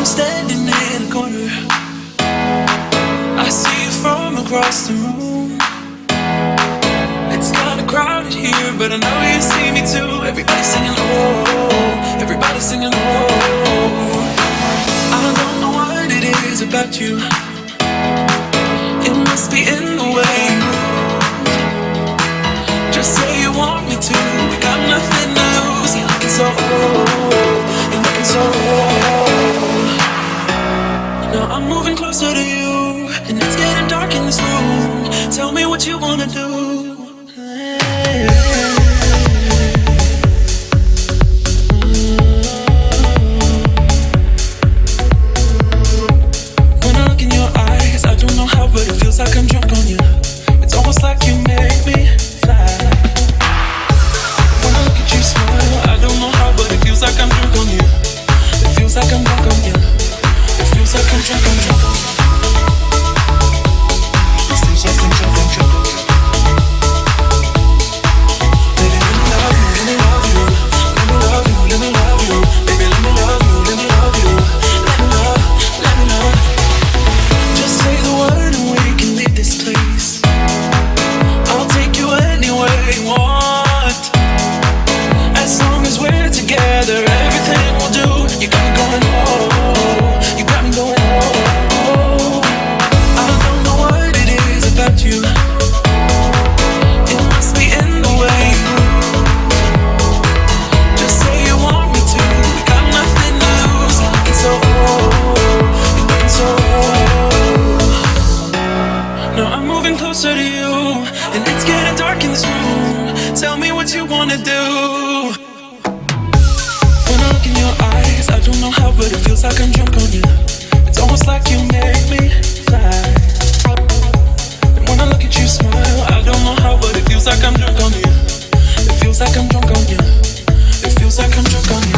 standing in a corner. I see you from across the room. It's kinda crowded here, but I know you see me too. Everybody's singing oh, everybody's singing oh. I don't know what it is about you. It must be in the way you move. Just say you want me to. We got nothing to lose. You're looking so old. You're looking so old. Now I'm moving closer to you, and it's getting dark in this room. Tell me what you wanna do. When I look in your eyes, I don't know how, but it feels like I'm drunk on you. It's almost like you make me fly. When I look at you smile, I don't know how, but it feels like I'm drunk on you. It feels like I'm drunk on you. It feels like I'm drunk, I'm drunk. It feels like I'm drunk, I'm drunk. Baby, let me love you, let me love you. Let me love you, let me love you. Baby, let me love you, let me love you. Let me love, let me love. Just say the word and we can leave this place. I'll take you anywhere you want. As long as we're together, everything we'll do. You got me going oh, you got me going oh. I don't know what it is about you. It must be in the way you move. Just say you want me to. We got nothing to lose. You're looking so old. You're looking so old. Now I'm moving closer to you, and it's getting dark in this room. Tell me what you wanna do. When I look in your eyes, I don't know how, but it feels like I'm drunk on you. It's almost like you make me fly. And when I look at you smile, I don't know how, but it feels like I'm drunk on you. It feels like I'm drunk on you. It feels like I'm drunk on you.